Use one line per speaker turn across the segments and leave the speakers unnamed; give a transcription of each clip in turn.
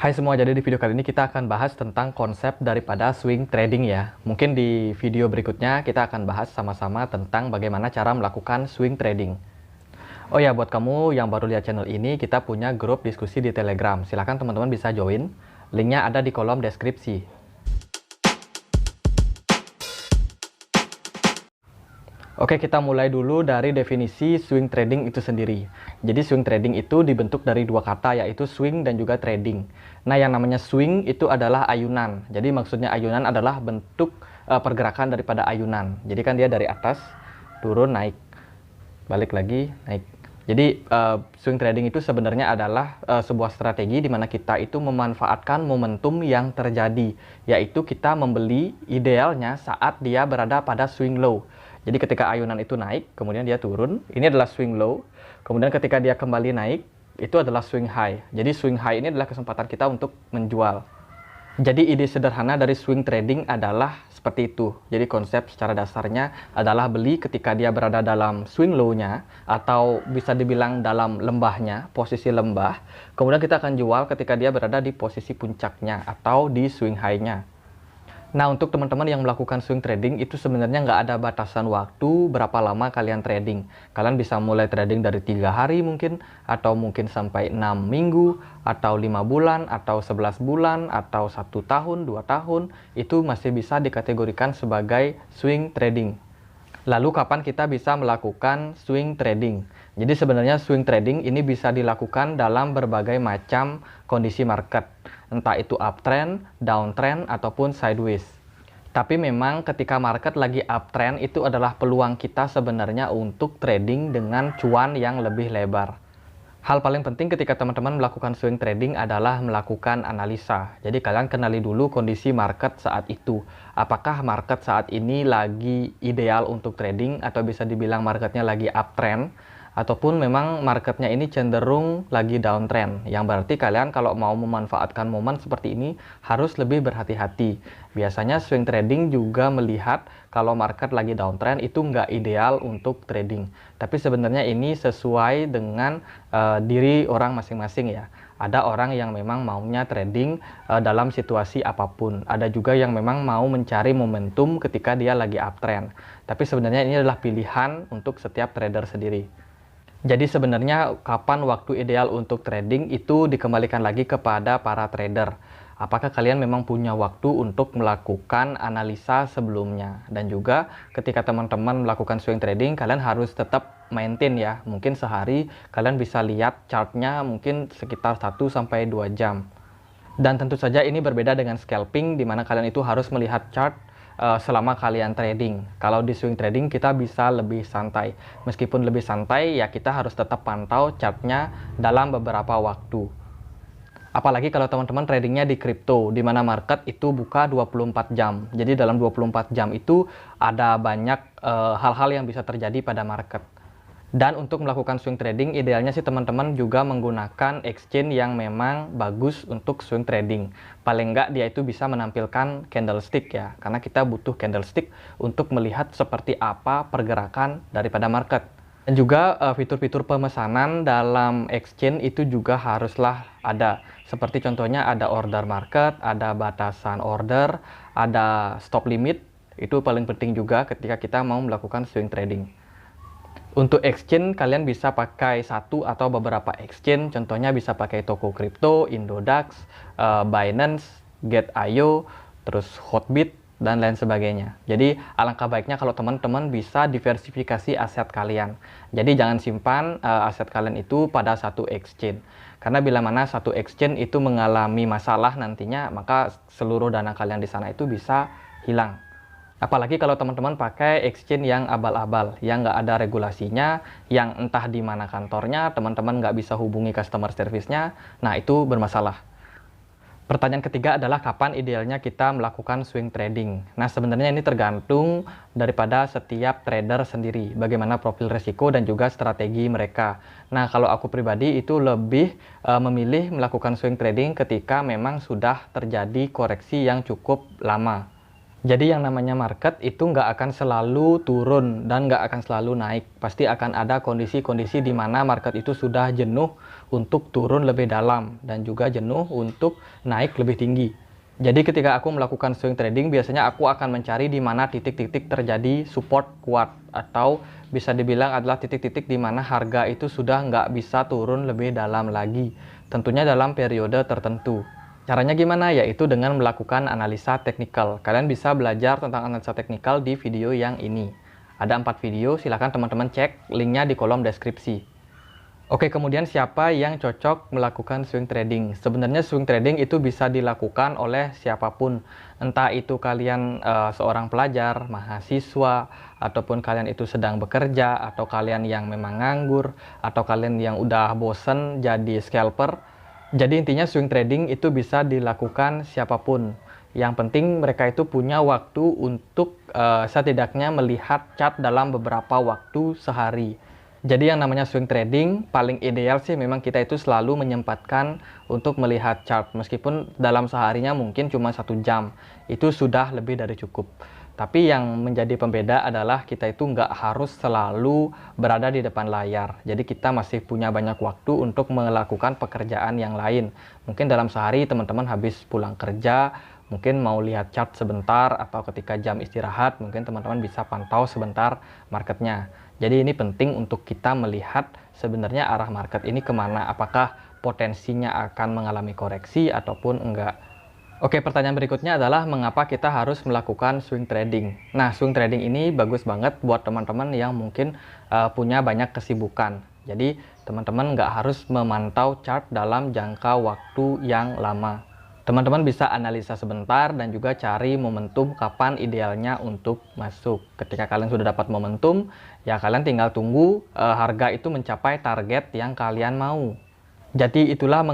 Hai semua, jadi di video kali ini kita akan bahas tentang konsep daripada swing trading ya. Mungkin di video berikutnya kita akan bahas sama-sama tentang bagaimana cara melakukan swing trading. Oh ya, buat kamu yang baru lihat channel ini, kita punya grup diskusi di Telegram. Silahkan teman-teman bisa join, linknya ada di kolom deskripsi. Oke, kita mulai dulu dari definisi swing trading itu sendiri. Jadi swing trading itu dibentuk dari dua kata, yaitu swing dan juga trading. Nah, yang namanya swing itu adalah ayunan. Jadi maksudnya ayunan adalah bentuk pergerakan daripada ayunan. Jadi kan dia dari atas, turun, naik, balik lagi, naik. Jadi swing trading itu sebenarnya adalah sebuah strategi di mana kita itu memanfaatkan momentum yang terjadi, yaitu kita membeli idealnya saat dia berada pada swing low. Jadi ketika ayunan itu naik, kemudian dia turun, ini adalah swing low. Kemudian ketika dia kembali naik, itu adalah swing high. Jadi swing high ini adalah kesempatan kita untuk menjual. Jadi ide sederhana dari swing trading adalah seperti itu. Jadi konsep secara dasarnya adalah beli ketika dia berada dalam swing low-nya, atau bisa dibilang dalam lembahnya, posisi lembah. Kemudian kita akan jual ketika dia berada di posisi puncaknya atau di swing high-nya. Nah, untuk teman-teman yang melakukan swing trading itu sebenarnya nggak ada batasan waktu berapa lama kalian trading. Kalian bisa mulai trading dari 3 hari mungkin, atau mungkin sampai 6 minggu, atau 5 bulan, atau 11 bulan, atau 1 tahun, 2 tahun. Itu masih bisa dikategorikan sebagai swing trading. Lalu kapan kita bisa melakukan swing trading? Jadi sebenarnya swing trading ini bisa dilakukan dalam berbagai macam kondisi market. Entah itu uptrend, downtrend, ataupun sideways. Tapi memang ketika market lagi uptrend itu adalah peluang kita sebenarnya untuk trading dengan cuan yang lebih lebar. Hal paling penting ketika teman-teman melakukan swing trading adalah melakukan analisa. Jadi kalian kenali dulu kondisi market saat itu. Apakah market saat ini lagi ideal untuk trading, atau bisa dibilang marketnya lagi uptrend, ataupun memang marketnya ini cenderung lagi downtrend. Yang berarti kalian kalau mau memanfaatkan momen seperti ini harus lebih berhati-hati. Biasanya swing trading juga melihat kalau market lagi downtrend itu nggak ideal untuk trading. Tapi sebenarnya ini sesuai dengan diri orang masing-masing ya. Ada orang yang memang maunya trading dalam situasi apapun. Ada juga yang memang mau mencari momentum ketika dia lagi uptrend. Tapi sebenarnya ini adalah pilihan untuk setiap trader sendiri. Jadi sebenarnya kapan waktu ideal untuk trading itu dikembalikan lagi kepada para trader. Apakah kalian memang punya waktu untuk melakukan analisa sebelumnya? Dan juga ketika teman-teman melakukan swing trading, kalian harus tetap maintain ya. Mungkin sehari kalian bisa lihat chartnya mungkin sekitar 1-2 jam. Dan tentu saja ini berbeda dengan scalping, di mana kalian itu harus melihat chart selama kalian trading. Kalau di swing trading kita bisa lebih santai. Meskipun lebih santai, ya kita harus tetap pantau chartnya dalam beberapa waktu. Apalagi kalau teman-teman tradingnya di kripto, di mana market itu buka 24 jam. Jadi dalam 24 jam itu ada banyak hal-hal yang bisa terjadi pada market. Dan untuk melakukan swing trading, idealnya sih teman-teman juga menggunakan exchange yang memang bagus untuk swing trading. Paling enggak dia itu bisa menampilkan candlestick ya, karena kita butuh candlestick untuk melihat seperti apa pergerakan daripada market. Dan juga fitur-fitur pemesanan dalam exchange itu juga haruslah ada. Seperti contohnya ada order market, ada batasan order, ada stop limit. Itu paling penting juga ketika kita mau melakukan swing trading. Untuk exchange, kalian bisa pakai satu atau beberapa exchange. Contohnya bisa pakai Toko Kripto, Indodax, Binance, Get.io, terus Hotbit, dan lain sebagainya. Jadi alangkah baiknya kalau teman-teman bisa diversifikasi aset kalian. Jadi jangan simpan aset kalian itu pada satu exchange. Karena bila mana satu exchange itu mengalami masalah nantinya, maka seluruh dana kalian di sana itu bisa hilang. Apalagi kalau teman-teman pakai exchange yang abal-abal, yang nggak ada regulasinya, yang entah di mana kantornya, teman-teman nggak bisa hubungi customer service-nya, nah itu bermasalah. Pertanyaan ketiga adalah kapan idealnya kita melakukan swing trading. Nah sebenarnya ini tergantung daripada setiap trader sendiri, bagaimana profil risiko dan juga strategi mereka. Nah kalau aku pribadi itu lebih memilih melakukan swing trading ketika memang sudah terjadi koreksi yang cukup lama. Jadi yang namanya market itu nggak akan selalu turun dan nggak akan selalu naik. Pasti akan ada kondisi-kondisi di mana market itu sudah jenuh untuk turun lebih dalam dan juga jenuh untuk naik lebih tinggi. Jadi ketika aku melakukan swing trading, biasanya aku akan mencari di mana titik-titik terjadi support kuat, atau bisa dibilang adalah titik-titik di mana harga itu sudah nggak bisa turun lebih dalam lagi. Tentunya dalam periode tertentu. Caranya gimana? Yaitu dengan melakukan analisa teknikal. Kalian bisa belajar tentang analisa teknikal di video yang ini. Ada 4 video, silahkan teman-teman cek linknya di kolom deskripsi. Oke, kemudian siapa yang cocok melakukan swing trading? Sebenarnya swing trading itu bisa dilakukan oleh siapapun. Entah itu kalian seorang pelajar, mahasiswa, ataupun kalian itu sedang bekerja, atau kalian yang memang nganggur, atau kalian yang udah bosen jadi scalper. Jadi intinya swing trading itu bisa dilakukan siapapun. Yang penting mereka itu punya waktu untuk setidaknya melihat chart dalam beberapa waktu sehari. Jadi yang namanya swing trading paling ideal sih memang kita itu selalu menyempatkan untuk melihat chart. Meskipun dalam seharinya mungkin cuma 1 jam, itu sudah lebih dari cukup. Tapi yang menjadi pembeda adalah kita itu nggak harus selalu berada di depan layar. Jadi kita masih punya banyak waktu untuk melakukan pekerjaan yang lain. Mungkin dalam sehari teman-teman habis pulang kerja, mungkin mau lihat chart sebentar, atau ketika jam istirahat, mungkin teman-teman bisa pantau sebentar marketnya. Jadi ini penting untuk kita melihat sebenarnya arah market ini kemana. Apakah potensinya akan mengalami koreksi ataupun enggak. Oke, pertanyaan berikutnya adalah mengapa kita harus melakukan swing trading. Nah, swing trading ini bagus banget buat teman-teman yang mungkin punya banyak kesibukan. Jadi, teman-teman nggak harus memantau chart dalam jangka waktu yang lama. Teman-teman bisa analisa sebentar dan juga cari momentum kapan idealnya untuk masuk. Ketika kalian sudah dapat momentum, ya kalian tinggal tunggu harga itu mencapai target yang kalian mau. Jadi itulah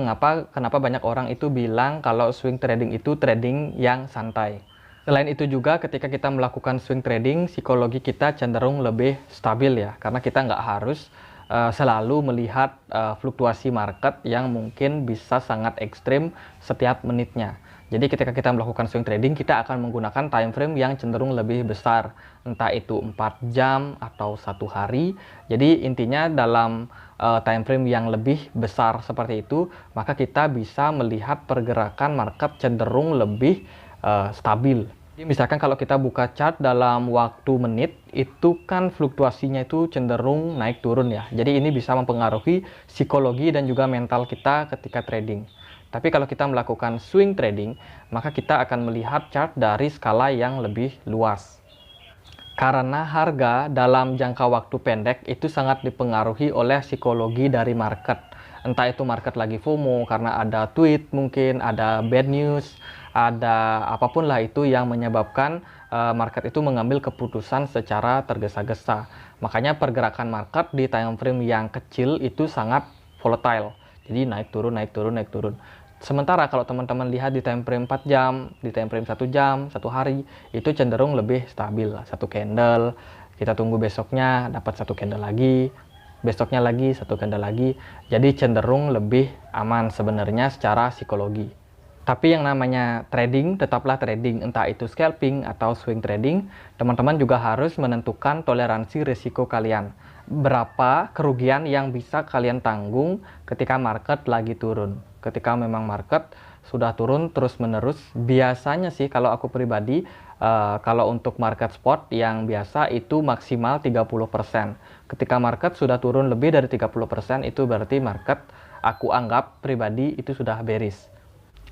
kenapa banyak orang itu bilang kalau swing trading itu trading yang santai. Selain itu juga ketika kita melakukan swing trading, psikologi kita cenderung lebih stabil ya. Karena kita nggak harus selalu melihat fluktuasi market yang mungkin bisa sangat ekstrim setiap menitnya. Jadi ketika kita melakukan swing trading, kita akan menggunakan time frame yang cenderung lebih besar. Entah itu 4 jam atau 1 hari. Jadi intinya dalam time frame yang lebih besar seperti itu, maka kita bisa melihat pergerakan market cenderung lebih stabil. Jadi misalkan kalau kita buka chart dalam waktu menit, itu kan fluktuasinya itu cenderung naik turun ya. Jadi ini bisa mempengaruhi psikologi dan juga mental kita ketika trading. Tapi kalau kita melakukan swing trading, maka kita akan melihat chart dari skala yang lebih luas. Karena harga dalam jangka waktu pendek itu sangat dipengaruhi oleh psikologi dari market. Entah itu market lagi FOMO karena ada tweet, mungkin ada bad news, ada apapun lah itu yang menyebabkan market itu mengambil keputusan secara tergesa-gesa. Makanya pergerakan market di time frame yang kecil itu sangat volatile. Jadi naik turun, naik turun, naik turun. Sementara kalau teman-teman lihat di time frame 4 jam, di time frame 1 jam, 1 hari, itu cenderung lebih stabil. Satu candle, kita tunggu besoknya dapat 1 candle lagi, besoknya lagi 1 candle lagi. Jadi cenderung lebih aman sebenarnya secara psikologi. Tapi yang namanya trading tetaplah trading, entah itu scalping atau swing trading, teman-teman juga harus menentukan toleransi risiko kalian. Berapa kerugian yang bisa kalian tanggung ketika market lagi turun. Ketika memang market sudah turun terus-menerus, biasanya sih kalau aku pribadi, kalau untuk market spot yang biasa itu maksimal 30%. Ketika market sudah turun lebih dari 30%, itu berarti market aku anggap pribadi itu sudah bearish.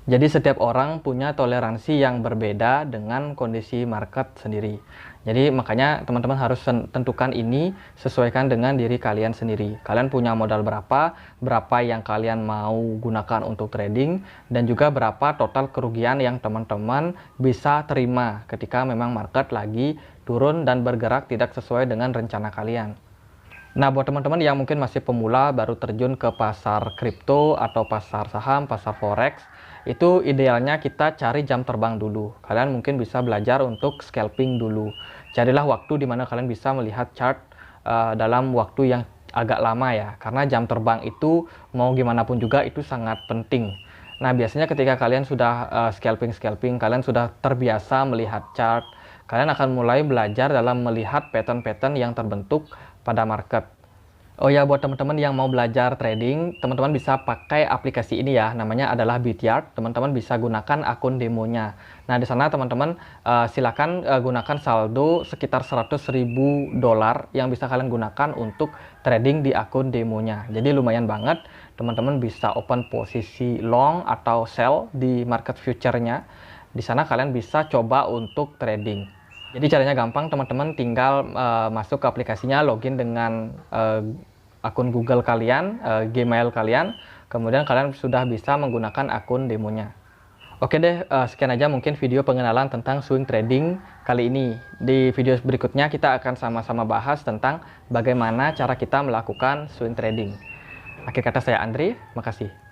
Jadi setiap orang punya toleransi yang berbeda dengan kondisi market sendiri. Jadi makanya teman-teman harus tentukan ini, sesuaikan dengan diri kalian sendiri. Kalian punya modal berapa, berapa yang kalian mau gunakan untuk trading, dan juga berapa total kerugian yang teman-teman bisa terima ketika memang market lagi turun dan bergerak tidak sesuai dengan rencana kalian. Nah, buat teman-teman yang mungkin masih pemula, baru terjun ke pasar kripto atau pasar saham, pasar forex, itu idealnya kita cari jam terbang dulu. Kalian mungkin bisa belajar untuk scalping dulu. Carilah waktu di mana kalian bisa melihat chart dalam waktu yang agak lama ya. Karena jam terbang itu mau gimana pun juga itu sangat penting. Nah, biasanya ketika kalian sudah scalping, kalian sudah terbiasa melihat chart, kalian akan mulai belajar dalam melihat pattern-pattern yang terbentuk pada market. Oh ya, buat teman-teman yang mau belajar trading, teman-teman bisa pakai aplikasi ini ya, namanya adalah Bityard. Teman-teman bisa gunakan akun demonya. Nah, di sana teman-teman silakan gunakan saldo sekitar $100.000 yang bisa kalian gunakan untuk trading di akun demonya. Jadi lumayan banget, teman-teman bisa open posisi long atau sell di market future-nya. Di sana kalian bisa coba untuk trading. Jadi caranya gampang, teman-teman tinggal masuk ke aplikasinya, login dengan akun Google kalian, Gmail kalian, kemudian kalian sudah bisa menggunakan akun demonya. Oke deh, sekian aja mungkin video pengenalan tentang swing trading kali ini. Di video berikutnya kita akan sama-sama bahas tentang bagaimana cara kita melakukan swing trading. Akhir kata saya Andri, makasih.